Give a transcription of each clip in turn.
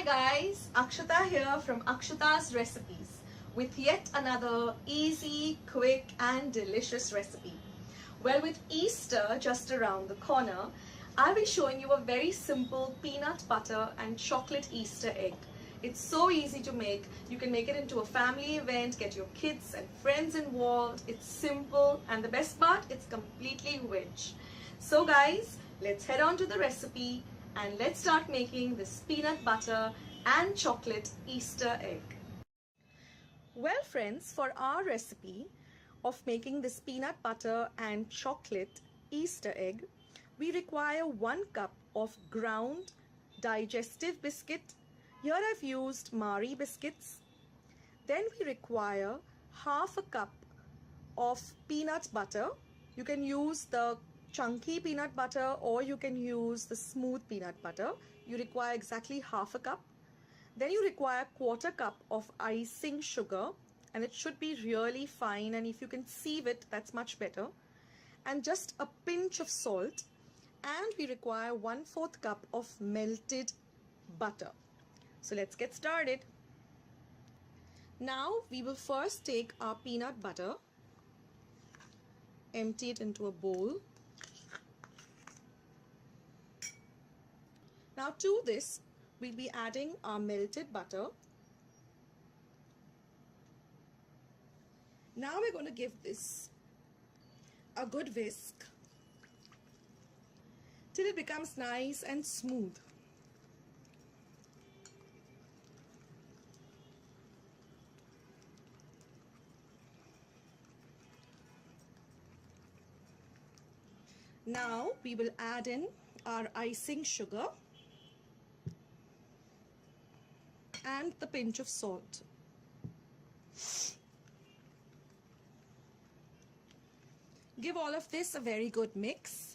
guys, Akshata here from Akshata's Recipes with yet another easy, quick and delicious recipe. Well, with Easter just around the corner, I'll be showing you a very simple peanut butter and chocolate Easter egg. It's so easy to make. You can make it into a family event, get your kids and friends involved. It's simple and the best part, it's completely veg. So guys, let's head on to the recipe and let's start making this peanut butter and chocolate Easter egg. Well friends, for our recipe of making this peanut butter and chocolate Easter egg, we require 1 cup of ground digestive biscuit. Here I've used Marie biscuits. Then we require half a cup of peanut butter. You can use the chunky peanut butter or you can use the smooth peanut butter. You require exactly half a cup. Then you require 1/4 cup of icing sugar, and it should be really fine, and if you can sieve it, that's much better. And just a pinch of salt, and we require 1/4 cup of melted butter. So let's get started. Now we will first take our peanut butter, empty it into a bowl. Now to this, we'll be adding our melted butter. Now we're going to give this a good whisk till it becomes nice and smooth. Now we will add in our icing sugar and the pinch of salt. Give all of this a very good mix.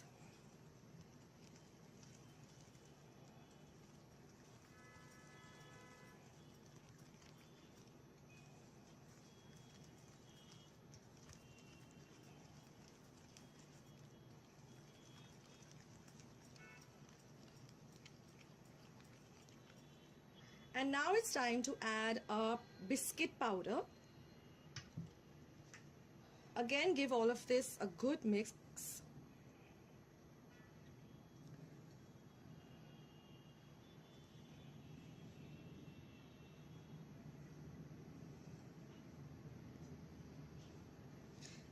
And now it's time to add a biscuit powder. Again, give all of this a good mix.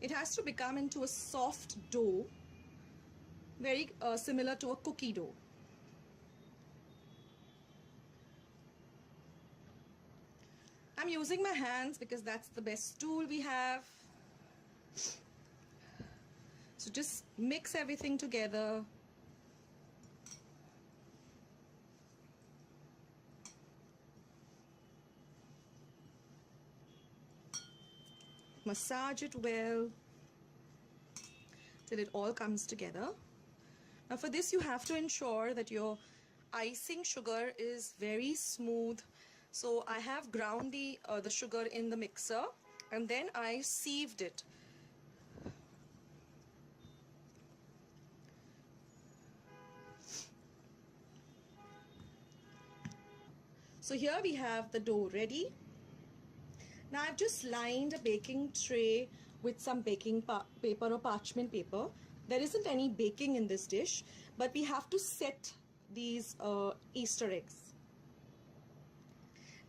It has to become into a soft dough, very similar to a cookie dough. I'm using my hands because that's the best tool we have. So just mix everything together. Massage it well till it all comes together. Now for this you have to ensure that your icing sugar is very smooth. So I have ground the sugar in the mixer and then I sieved it. So here we have the dough ready. Now I've just lined a baking tray with some baking paper or parchment paper. There isn't any baking in this dish, but we have to set these Easter eggs.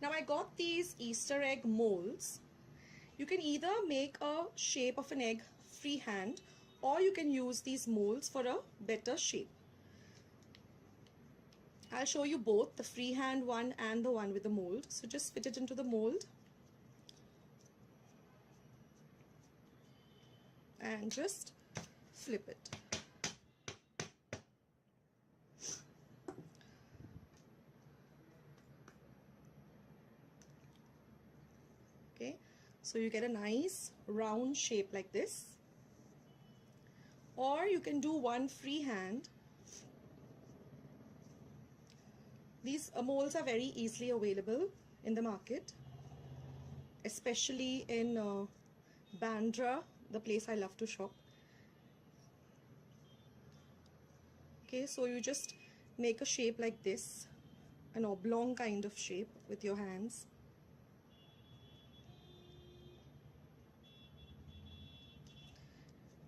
Now I got these Easter egg molds. You can either make a shape of an egg freehand or you can use these molds for a better shape. I'll show you both, the freehand one and the one with the mold. So just fit it into the mold and just flip it. Okay, so you get a nice round shape like this, or you can do one freehand. These molds are very easily available in the market, especially in Bandra, the place I love to shop. Okay, so you just make a shape like this an oblong kind of shape with your hands.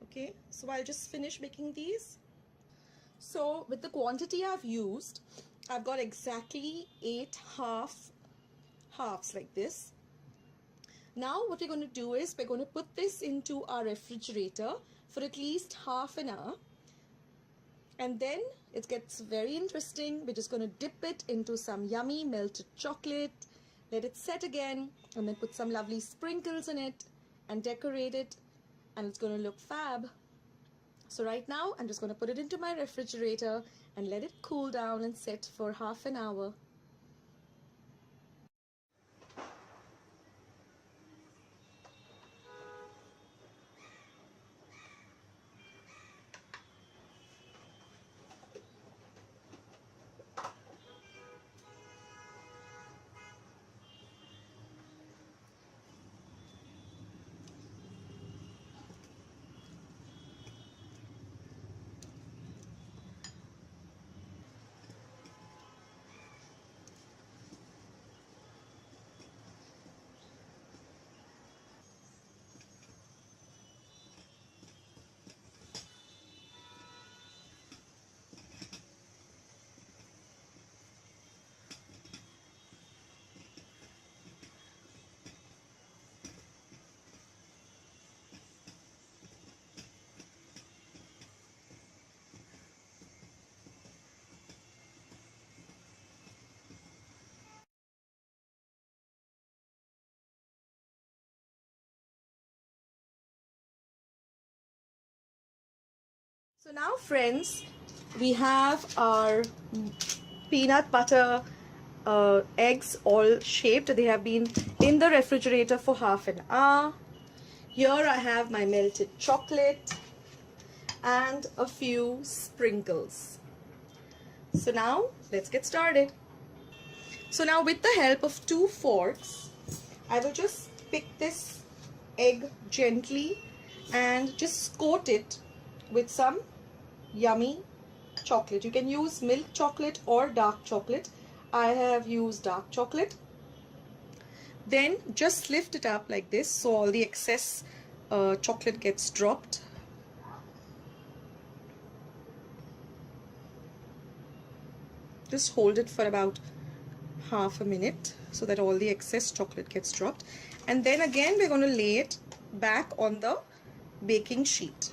Okay, so I'll just finish making these. So with the quantity I've used, I've got exactly 8 halves like this. Now what we're going to do is we're going to put this into our refrigerator for at least half an hour. And then it gets very interesting. We're just going to dip it into some yummy melted chocolate, let it set again, and then put some lovely sprinkles in it and decorate it, and it's going to look fab. So right now I'm just going to put it into my refrigerator and let it cool down and set for half an hour. So now friends, we have our peanut butter eggs all shaped. They have been in the refrigerator for half an hour. Here I have my melted chocolate and a few sprinkles. So now let's get started. So now with the help of 2 forks, I will just pick this egg gently and just coat it with some yummy chocolate. You can use milk chocolate or dark chocolate. I have used dark chocolate. Then just lift it up like this so all the excess chocolate gets dropped. Just hold it for about half a minute so that all the excess chocolate gets dropped, and then again we're going to lay it back on the baking sheet.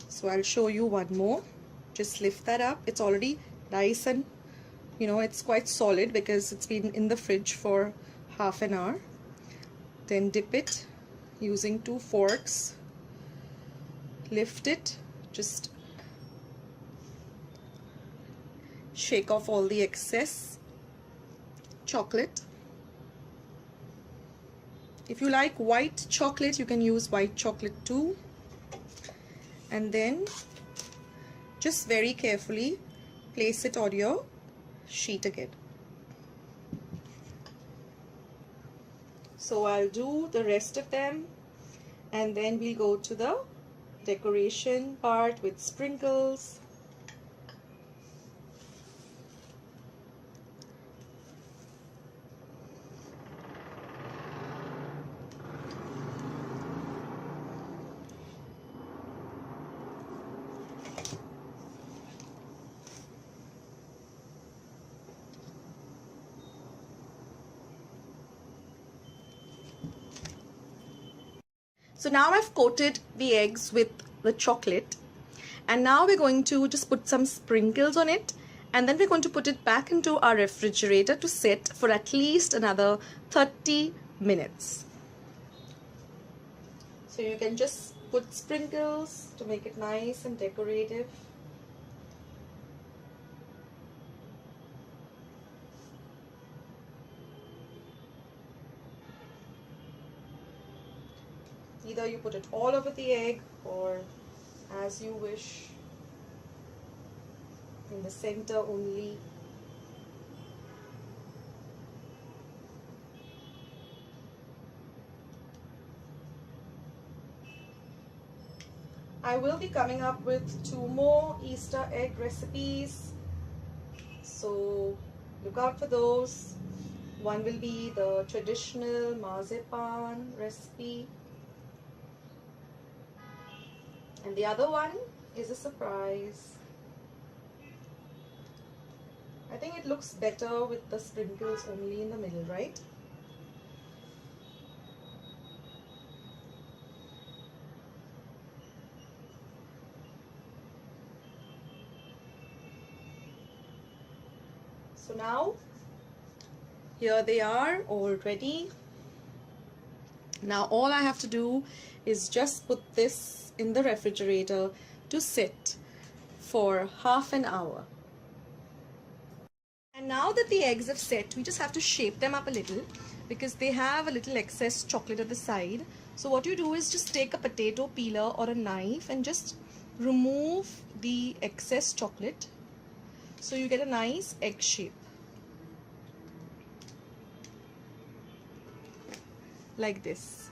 So I'll show you one more. Just lift that up. It's already nice and it's quite solid because it's been in the fridge for half an hour. Then dip it using 2 forks. Lift it. Just shake off all the excess chocolate. If you like white chocolate, you can use white chocolate too. And then just very carefully place it on your sheet again. So I'll do the rest of them, and then we'll go to the decoration part with sprinkles. So now I've coated the eggs with the chocolate, and now we're going to just put some sprinkles on it, and then we're going to put it back into our refrigerator to sit for at least another 30 minutes. So you can just put sprinkles to make it nice and decorative. Either you put it all over the egg or as you wish, in the center only. I will be coming up with 2 more Easter egg recipes So look out for those. One will be the traditional Marzipan recipe, and the other one is a surprise. I think it looks better with the sprinkles only in the middle, right? So now, here they are all ready. Now all I have to do is just put this in the refrigerator to sit for half an hour. And now that the eggs have set, we just have to shape them up a little because they have a little excess chocolate at the side. So what you do is just take a potato peeler or a knife and just remove the excess chocolate, so you get a nice egg shape like this.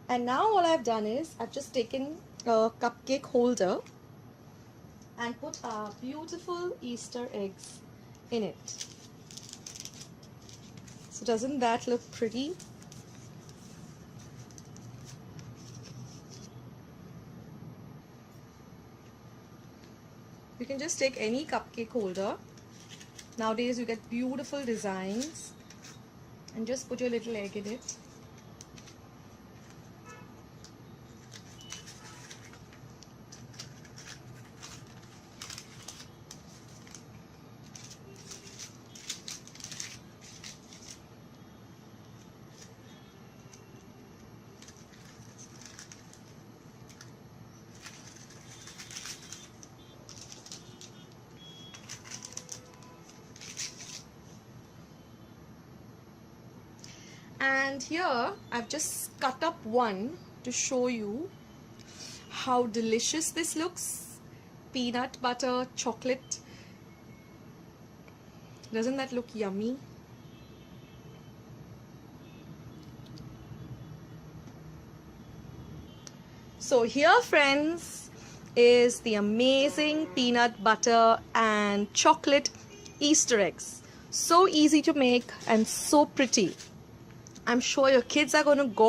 And now all I've done is I've just taken a cupcake holder and put our beautiful Easter eggs in it. So doesn't that look pretty? You can just take any cupcake holder. Nowadays you get beautiful designs, and just put your little egg in it. And here I've just cut up one to show you how delicious this looks. Peanut butter, chocolate. Doesn't that look yummy? So here, friends, is the amazing peanut butter and chocolate Easter eggs. So easy to make and so pretty. I'm sure your kids are going to go